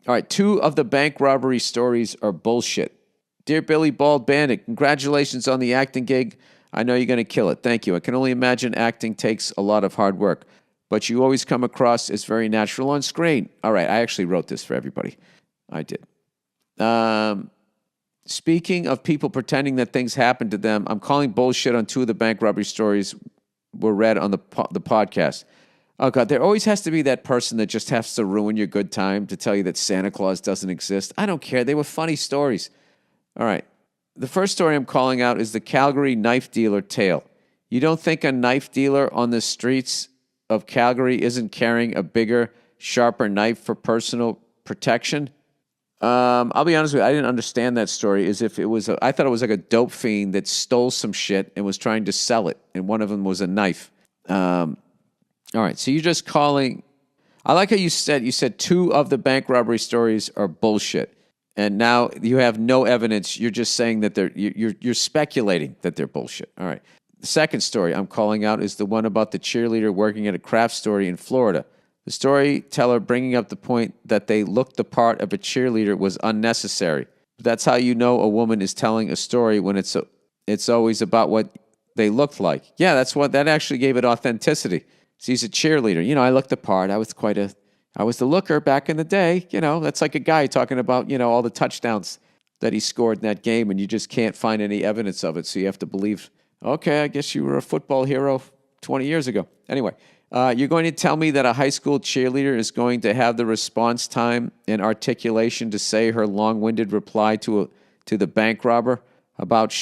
All right, 2 of the bank robbery stories are bullshit. Dear Billy Bald Bandit, congratulations on the acting gig. I know you're going to kill it. Thank you. I can only imagine acting takes a lot of hard work, but you always come across as very natural on screen. All right, I actually wrote this for everybody. I did. Speaking of people pretending that things happen to them, I'm calling bullshit on 2 of the bank robbery stories were read on the podcast. Oh, God, there always has to be that person that just has to ruin your good time to tell you that Santa Claus doesn't exist. I don't care. They were funny stories. All right. The first story I'm calling out is the Calgary knife dealer tale. You don't think a knife dealer on the streets of Calgary isn't carrying a bigger, sharper knife for personal protection? I'll be honest with you. I didn't understand that story as if it was, I thought it was like a dope fiend that stole some shit and was trying to sell it. And one of them was a knife. All right, so you're just calling. I like how you said 2 of the bank robbery stories are bullshit, and now you have no evidence. You're just saying that you're speculating that they're bullshit. All right. The second story I'm calling out is the one about the cheerleader working at a craft store in Florida. The storyteller bringing up the point that they looked the part of a cheerleader was unnecessary. That's how you know a woman is telling a story when it's always about what they looked like. Yeah, that actually gave it authenticity. She's a cheerleader. I looked the part. I was the looker back in the day. That's like a guy talking about, all the touchdowns that he scored in that game, and you just can't find any evidence of it. So you have to believe, okay, I guess you were a football hero 20 years ago. Anyway, you're going to tell me that a high school cheerleader is going to have the response time and articulation to say her long-winded reply to the bank robber about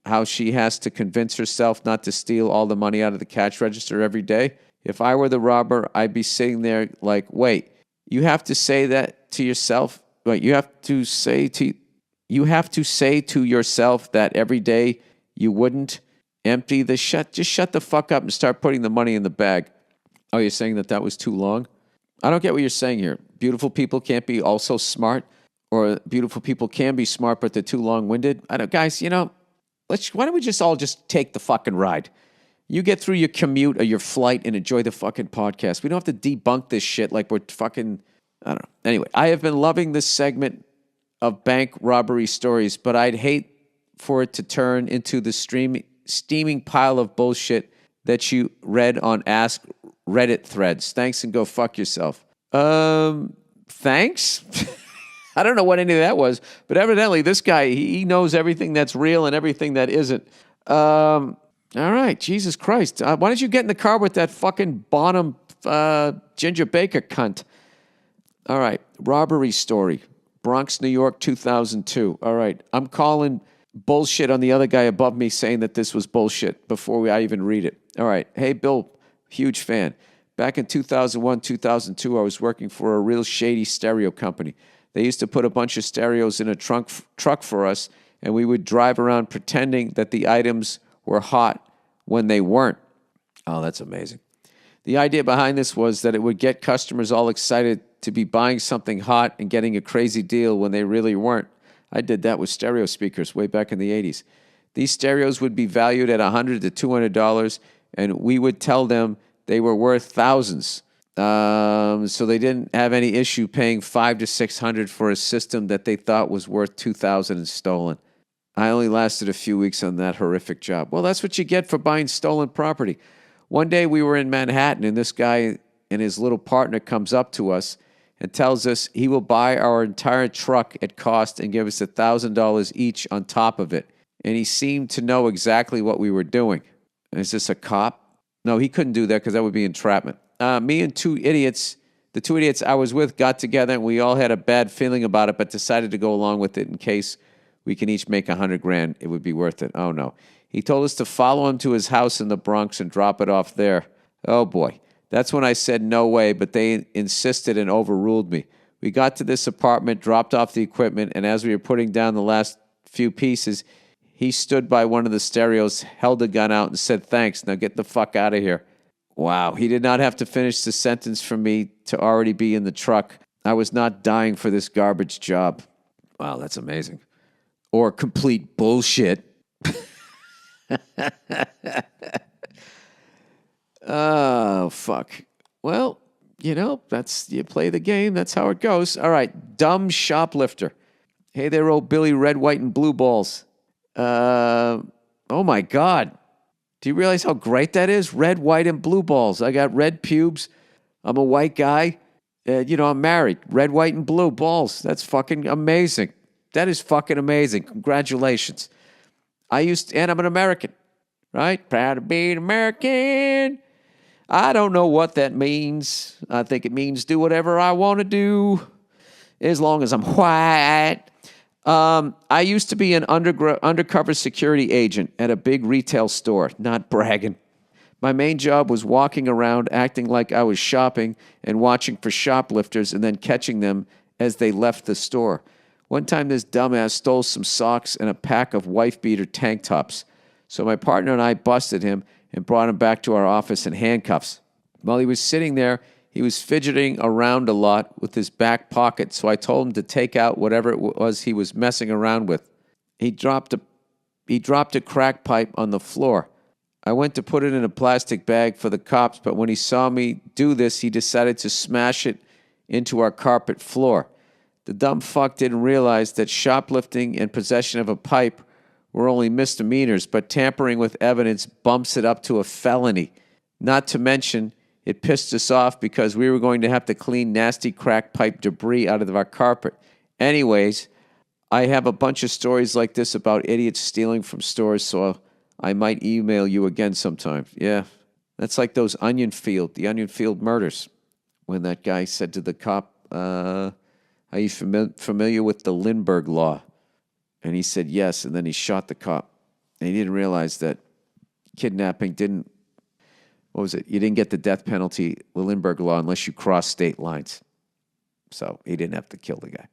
how she has to convince herself not to steal all the money out of the cash register every day? If I were the robber, I'd be sitting there like, wait, you have to say that to yourself? Wait, you have to say to yourself that every day you wouldn't empty the just shut the fuck up and start putting the money in the bag. Oh, you're saying that was too long? I don't get what you're saying here. Beautiful people can't be also smart, or beautiful people can be smart, but they're too long-winded. Guys, why don't we just take the fucking ride? You get through your commute or your flight and enjoy the fucking podcast. We don't have to debunk this shit like we're fucking, I don't know. Anyway, I have been loving this segment of bank robbery stories, but I'd hate for it to turn into the steaming pile of bullshit that you read on Ask Reddit threads. Thanks and go fuck yourself. Thanks? I don't know what any of that was, but evidently this guy, he knows everything that's real and everything that isn't. All right, Jesus Christ. Why don't you get in the car with that fucking Bonham Ginger Baker cunt? All right, robbery story. Bronx, New York, 2002. All right, I'm calling bullshit on the other guy above me saying that this was bullshit before I even read it. All right, hey, Bill, huge fan. Back in 2001, 2002, I was working for a real shady stereo company. They used to put a bunch of stereos in a truck for us, and we would drive around pretending that the items were hot when they weren't. Oh, that's amazing. The idea behind this was that it would get customers all excited to be buying something hot and getting a crazy deal when they really weren't. I did that with stereo speakers way back in the 80s. These stereos would be valued at $100 to $200, and we would tell them they were worth thousands. So they didn't have any issue paying $500 to $600 for a system that they thought was worth $2,000 and stolen. I only lasted a few weeks on that horrific job. Well, that's what you get for buying stolen property. One day we were in Manhattan, and this guy and his little partner comes up to us and tells us he will buy our entire truck at cost and give us $1,000 each on top of it. And he seemed to know exactly what we were doing. Is this a cop? No, he couldn't do that because that would be entrapment. Me and the two idiots I was with got together, and we all had a bad feeling about it, but decided to go along with it in case we can each make $100,000. It would be worth it. Oh, no. He told us to follow him to his house in the Bronx and drop it off there. Oh, boy. That's when I said no way, but they insisted and overruled me. We got to this apartment, dropped off the equipment, and as we were putting down the last few pieces, he stood by one of the stereos, held a gun out, and said, "Thanks, now get the fuck out of here." Wow. He did not have to finish the sentence for me to already be in the truck. I was not dying for this garbage job. Wow, that's amazing. Or complete bullshit. Oh, fuck. Well, you play the game. That's how it goes. All right. Dumb shoplifter. Hey there, old Billy Red, White, and Blue Balls. Oh my God. Do you realize how great that is? Red, white, and blue balls. I got red pubes. I'm a white guy. I'm married. Red, white, and blue balls. That's fucking amazing. That is fucking amazing. Congratulations. And I'm an American, right? Proud to be an American. I don't know what that means. I think it means do whatever I want to do as long as I'm white. I used to be an undercover security agent at a big retail store, not bragging. My main job was walking around acting like I was shopping and watching for shoplifters and then catching them as they left the store. One time this dumbass stole some socks and a pack of wife-beater tank tops. So my partner and I busted him and brought him back to our office in handcuffs. While he was sitting there, he was fidgeting around a lot with his back pocket, so I told him to take out whatever it was he was messing around with. He dropped a crack pipe on the floor. I went to put it in a plastic bag for the cops, but when he saw me do this, he decided to smash it into our carpet floor. The dumb fuck didn't realize that shoplifting and possession of a pipe were only misdemeanors, but tampering with evidence bumps it up to a felony. Not to mention, it pissed us off because we were going to have to clean nasty crack pipe debris out of our carpet. Anyways, I have a bunch of stories like this about idiots stealing from stores, so I might email you again sometime. Yeah, that's like the Onion Field murders, when that guy said to the cop, are you familiar with the Lindbergh Law? And he said yes, and then he shot the cop. And he didn't realize that kidnapping you didn't get the death penalty, the Lindbergh Law, unless you cross state lines. So he didn't have to kill the guy.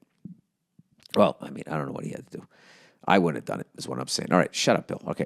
Well, I don't know what he had to do. I wouldn't have done it, is what I'm saying. All right, shut up, Bill. Okay.